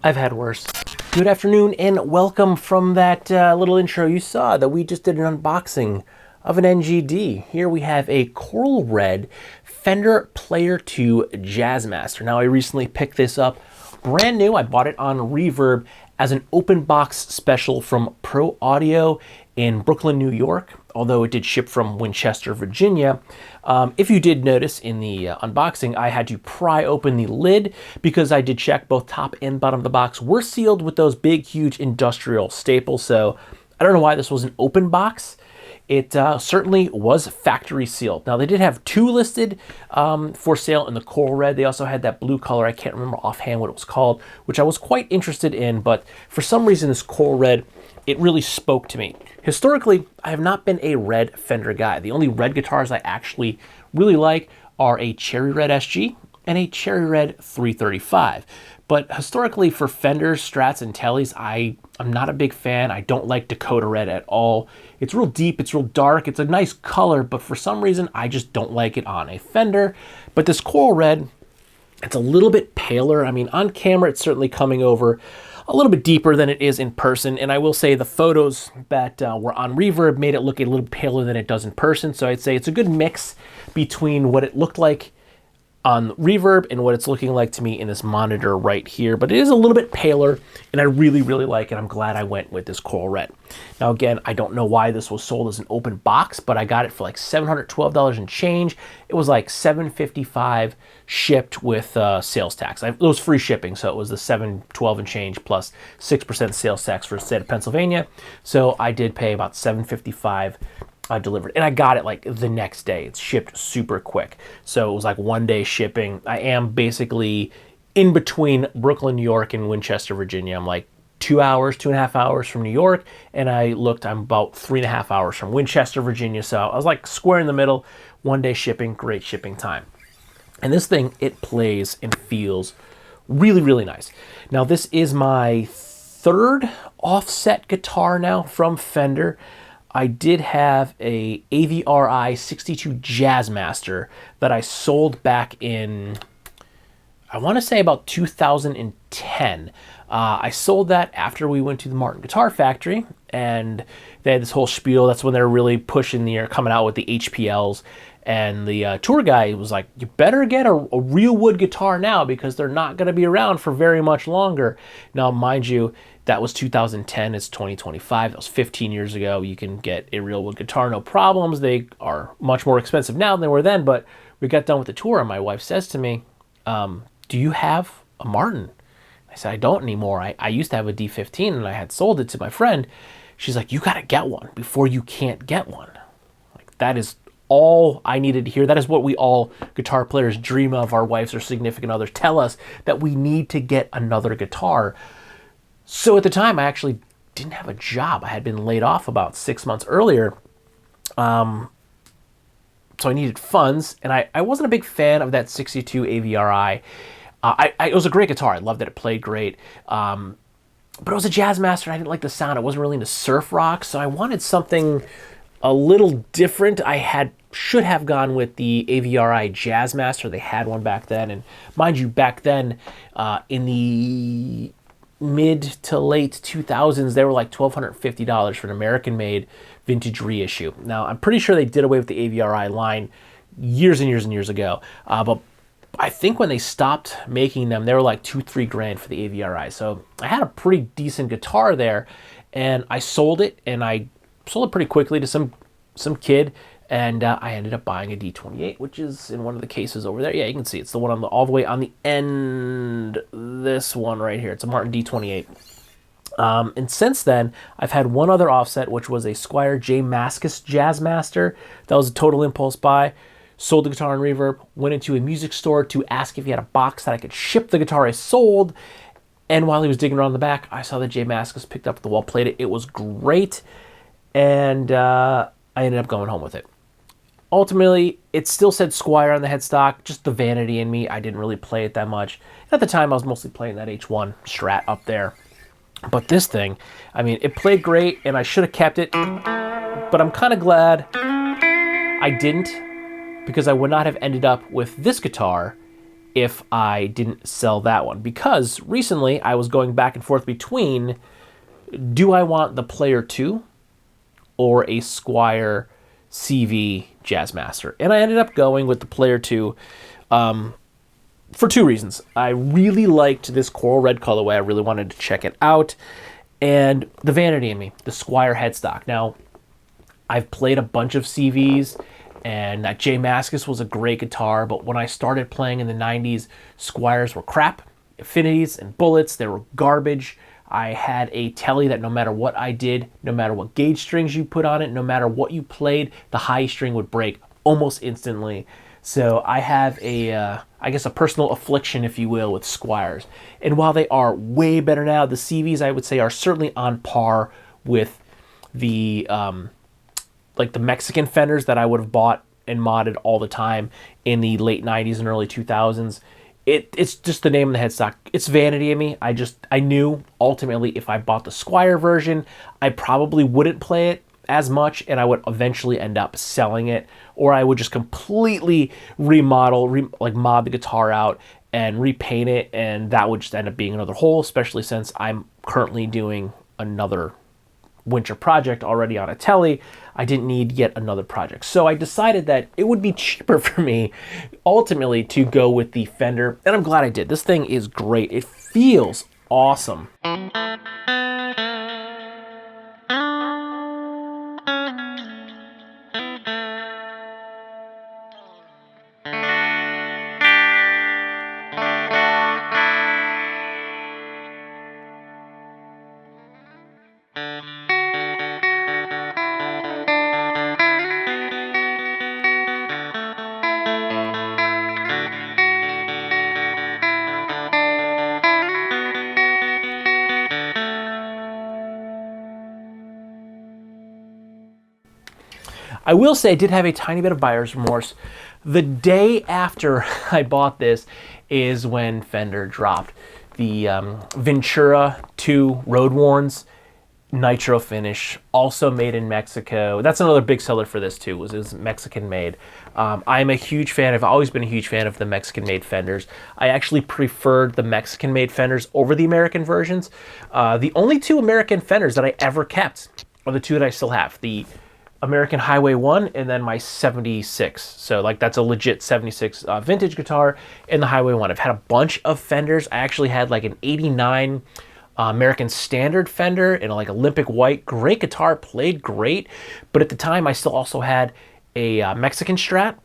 I've had worse. Good afternoon and welcome from that little intro you saw that we just did an unboxing of an NGD. Here we have a coral red Fender Player II Jazzmaster. Now I recently picked this up brand new. I bought it on Reverb as an open box special from Pro Audio in Brooklyn, New York, although it did ship from Winchester, Virginia. If you did notice in the unboxing, I had to pry open the lid because I did check both top and bottom of the box were sealed with those big, huge industrial staples. So I don't know why this was an open box. It certainly was factory sealed. Now they did have two listed for sale in the coral red. They also had that blue color. I can't remember offhand what it was called, which I was quite interested in, but for some reason this coral red, it really spoke to me. Historically, I have not been a red Fender guy. The only red guitars I actually really like are a Cherry Red SG and a Cherry Red 335. But historically for Fenders, Strats, and Tellys, I'm not a big fan. I don't like Dakota Red at all. It's real deep, it's real dark, it's a nice color, but for some reason, I just don't like it on a Fender. But this coral red, it's a little bit paler. I mean, on camera, it's certainly coming over a little bit deeper than it is in person. And I will say the photos that were on Reverb made it look a little paler than it does in person. So I'd say it's a good mix between what it looked like on Reverb and what it's looking like to me in this monitor right here. But it is a little bit paler and I really, really like it. I'm glad I went with this coral red. Now again, I don't know why this was sold as an open box, but I got it for like $712 and change. It was like $755 shipped with sales tax. It was free shipping, so it was the $712 and change plus 6% sales tax for the state of Pennsylvania. So I did pay about $755 delivered, and I got it like the next day. It's shipped super quick, so it was like 1 day shipping. I am basically in between Brooklyn, New York and Winchester, Virginia. I'm like 2.5 hours from New York, and I'm about 3.5 hours from Winchester, Virginia. So I was like square in the middle. 1 day shipping, great shipping time. And this thing, it plays and feels really, really nice. Now this is my third offset guitar now from Fender. I did have a AVRI 62 Jazzmaster that I sold back in, I want to say about 2010. I sold that after we went to the Martin Guitar Factory, and they had this whole spiel. That's when they were really pushing coming out with the HPLs. And the tour guy was like, you better get a real wood guitar now because they're not going to be around for very much longer. Now, mind you, that was 2010, it's 2025, that was 15 years ago. You can get a real wood guitar, no problems. They are much more expensive now than they were then, but we got done with the tour and my wife says to me, do you have a Martin? I said, I don't anymore. I used to have a D15 and I had sold it to my friend. She's like, you got to get one before you can't get one. Like, that is all I needed to hear. That is what we all guitar players dream of. Our wives or significant others tell us that we need to get another guitar. So at the time, I actually didn't have a job. I had been laid off about 6 months earlier. So I needed funds, and I wasn't a big fan of that 62 AVRI. It was a great guitar. I loved it. It played great. But it was a Jazzmaster, and I didn't like the sound. I wasn't really into surf rock, so I wanted something a little different. Should have gone with the AVRI Jazzmaster. They had one back then, and mind you, back then, in the mid to late 2000s, they were like $1,250 for an American-made vintage reissue. Now, I'm pretty sure they did away with the AVRI line years and years and years ago, but I think when they stopped making them, they were like $2-3 grand for the AVRI. So I had a pretty decent guitar there, and I sold it, and I sold it pretty quickly to some kid, and I ended up buying a D28, which is in one of the cases over there. Yeah, you can see it's the one on all the way on the end. This one right here. It's a Martin D28. And since then, I've had one other offset, which was a Squier Jazzmaster Jazzmaster. That was a total impulse buy. Sold the guitar in reverb, went into a music store to ask if he had a box that I could ship the guitar I sold. And while he was digging around the back, I saw the Jazzmaster, picked up the wall, played it. It was great. And I ended up going home with it. Ultimately, it still said Squier on the headstock, just the vanity in me. I didn't really play it that much. At the time, I was mostly playing that H1 Strat up there. But this thing, I mean, it played great, and I should have kept it. But I'm kind of glad I didn't, because I would not have ended up with this guitar if I didn't sell that one. Because recently, I was going back and forth between, do I want the Player II or a Squier CV Jazzmaster? And I ended up going with the Player II for two reasons. I really liked this coral red colorway. I really wanted to check it out. And the vanity in me, the Squier headstock. Now, I've played a bunch of CVs, and that Jazzmaster was a great guitar, but when I started playing in the 90s, Squiers were crap. Affinities and bullets, they were garbage. I had a telly that no matter what I did, no matter what gauge strings you put on it, no matter what you played, the high string would break almost instantly. So I have I guess a personal affliction, if you will, with Squiers. And while they are way better now, the CVs, I would say, are certainly on par with the like the Mexican Fenders that I would have bought and modded all the time in the late 90s and early 2000s. It's just the name of the headstock. It's vanity in me. I knew ultimately if I bought the Squier version, I probably wouldn't play it as much, and I would eventually end up selling it, or I would just completely remodel, like mod the guitar out and repaint it, and that would just end up being another hole, especially since I'm currently doing another winter project already on a telly. I didn't need yet another project. So I decided that it would be cheaper for me ultimately to go with the Fender, and I'm glad I did. This thing is great. It feels awesome. I will say I did have a tiny bit of buyer's remorse. The day after I bought this is when Fender dropped the Ventura 2 Road Worns nitro finish, also made in Mexico. That's another big seller for this too, was Mexican made. I'm a huge fan, I've always been a huge fan of the Mexican made Fenders. I actually preferred the Mexican made Fenders over the American versions. The only two American Fenders that I ever kept are the two that I still have. The American Highway 1 and then my 76. So like that's a legit 76 vintage guitar, and the Highway 1. I've had a bunch of Fenders. I actually had like an 89 American Standard Fender in like Olympic white. Great guitar, played great. But at the time I still also had a Mexican Strat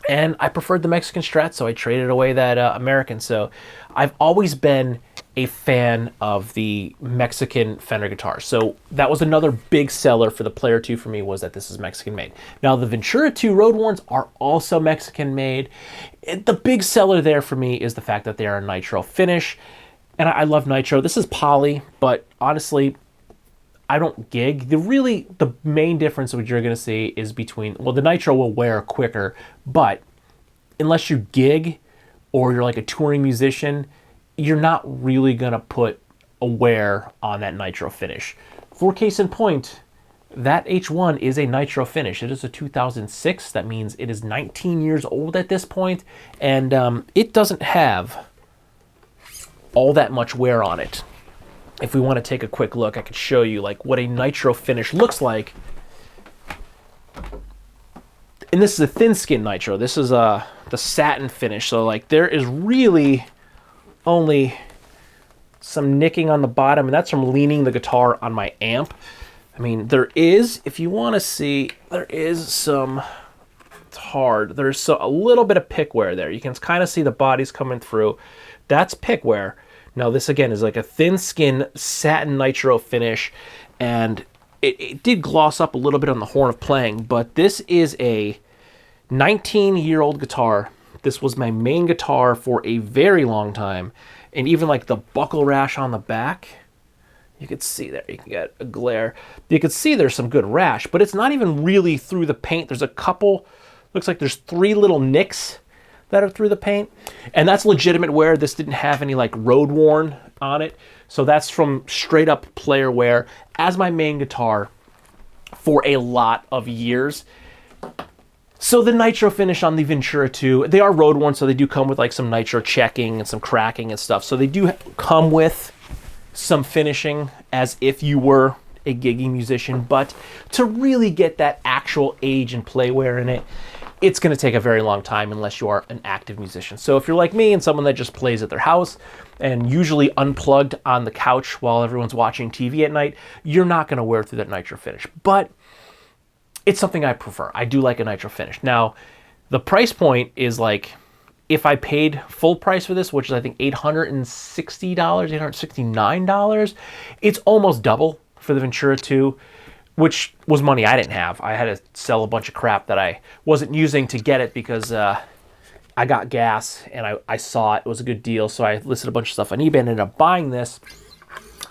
And I preferred the Mexican Strat, so I traded away that American. So I've always been a fan of the Mexican Fender guitar. So that was another big seller for the Player 2 for me, was that this is Mexican made. Now the Ventura 2 Road Warns are also Mexican made. The big seller there for me is the fact that they are a nitro finish. And I love nitro. This is poly, but honestly, I don't gig. The main difference what you're going to see is between, well, the nitro will wear quicker, but unless you gig or you're like a touring musician, you're not really going to put a wear on that nitro finish. For case in point, that H1 is a nitro finish. It is a 2006. That means it is 19 years old at this point, and it doesn't have all that much wear on it. If we want to take a quick look, I could show you like what a nitro finish looks like. And this is a thin skin nitro. This is the satin finish. So like there is really only some nicking on the bottom, and that's from leaning the guitar on my amp. I mean, there is, if you want to see, there is some, it's hard. There's a little bit of pick wear there. You can kind of see the bodies coming through. That's pick wear. Now this again is like a thin skin satin nitro finish, and it did gloss up a little bit on the horn of playing, but this is a 19-year-old guitar. This was my main guitar for a very long time, and even like the buckle rash on the back, you could see there, you can get a glare. You could see there's some good rash, but it's not even really through the paint. There's a couple, looks like there's 3 little nicks that are through the paint, and that's legitimate wear. This didn't have any like road worn on it, so that's from straight up player wear as my main guitar for a lot of years. So the nitro finish on the Ventura 2, they are road worn, so they do come with like some nitro checking and some cracking and stuff, so they do come with some finishing as if you were a gigging musician. But to really get that actual age and play wear in it, it's going to take a very long time unless you are an active musician. So if you're like me and someone that just plays at their house and usually unplugged on the couch while everyone's watching TV at night, you're not going to wear through that nitro finish. But it's something I prefer. I do like a nitro finish. Now, the price point is like, if I paid full price for this, which is I think $860, $869, it's almost double for the Ventura 2, which was money I didn't have. I had to sell a bunch of crap that I wasn't using to get it because I got gas and I saw it was a good deal. So I listed a bunch of stuff on eBay and ended up buying this.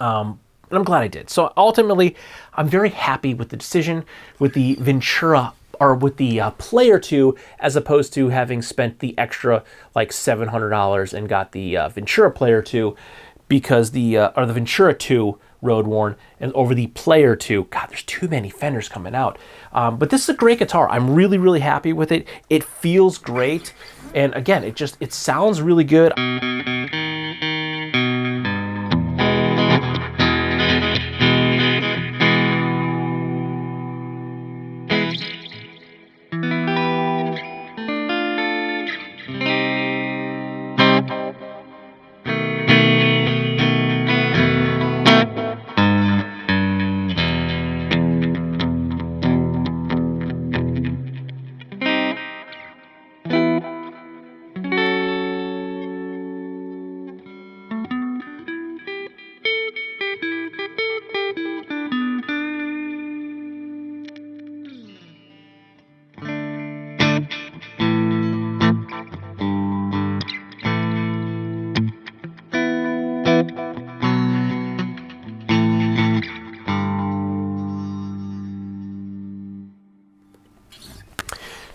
And I'm glad I did. So ultimately, I'm very happy with the decision with the Ventura, or with the Player 2, as opposed to having spent the extra like $700 and got the Ventura Player 2, because the Ventura 2 road worn and over the Player 2. God, there's too many Fenders coming out. But this is a great guitar. I'm really, really happy with it. It feels great. And again, it sounds really good.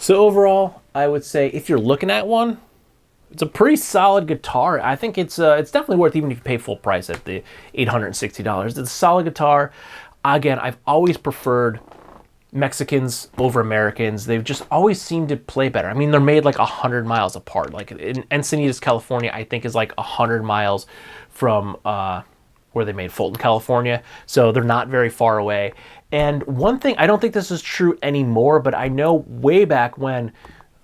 So overall, I would say if you're looking at one, it's a pretty solid guitar. I think it's definitely worth, even if you pay full price at the $860. It's a solid guitar. Again, I've always preferred Mexicans over Americans. They've just always seemed to play better. I mean, they're made like 100 miles apart. Like in Encinitas, California, I think is like 100 miles from where they made Fulton, California. So they're not very far away. And one thing, I don't think this is true anymore, but I know way back when,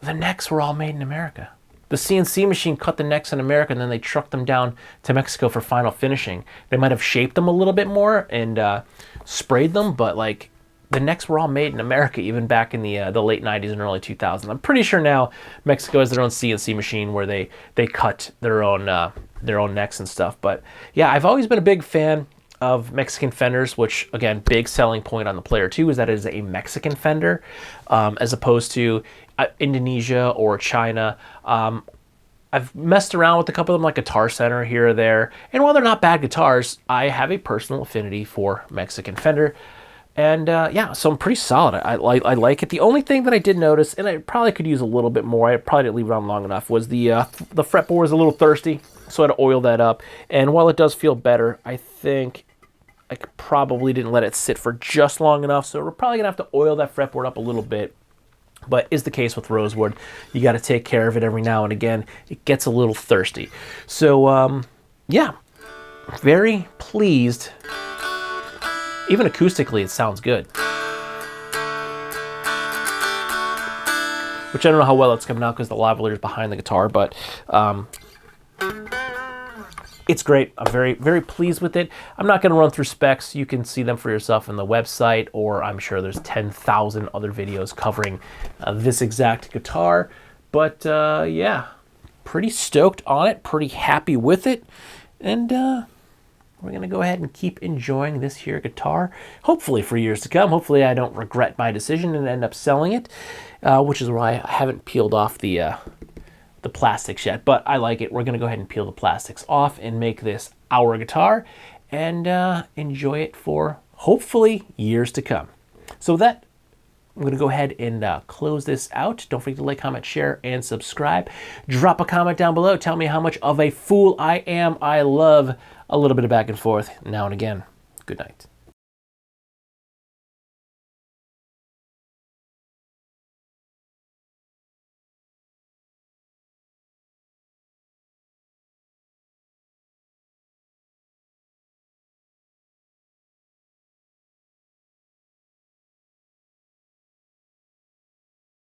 the necks were all made in America. The CNC machine cut the necks in America, and then they trucked them down to Mexico for final finishing. They might have shaped them a little bit more and sprayed them, but like the necks were all made in America, even back in the late 90s and early 2000s. I'm pretty sure now Mexico has their own CNC machine where they cut their own necks and stuff. But yeah, I've always been a big fan of Mexican Fenders, which again, big selling point on the Player 2 is that it is a Mexican Fender, as opposed to Indonesia or China. I've messed around with a couple of them, like Guitar Center here or there, and while they're not bad guitars, I have a personal affinity for Mexican Fender. And yeah, so I'm pretty solid. I like it. The only thing that I did notice, and I probably could use a little bit more, I probably didn't leave it on long enough, was the fretboard was a little thirsty, so I had to oil that up. And while it does feel better, I think I probably didn't let it sit for just long enough, so we're probably going to have to oil that fretboard up a little bit. But is the case with rosewood. You got to take care of it every now and again. It gets a little thirsty. So, yeah, very pleased. Even acoustically, it sounds good. Which I don't know how well it's coming out because the lavalier is behind the guitar, but it's great. I'm very, very pleased with it. I'm not going to run through specs. You can see them for yourself on the website, or I'm sure there's 10,000 other videos covering this exact guitar. But yeah, pretty stoked on it, pretty happy with it. And we're going to go ahead and keep enjoying this here guitar, hopefully for years to come. Hopefully I don't regret my decision and end up selling it, which is why I haven't peeled off the plastics yet, but I like it. We're going to go ahead and peel the plastics off and make this our guitar and enjoy it for hopefully years to come. So with that, I'm going to go ahead and close this out. Don't forget to like, comment, share, and subscribe. Drop a comment down below. Tell me how much of a fool I am. I love a little bit of back and forth now and again. Good night.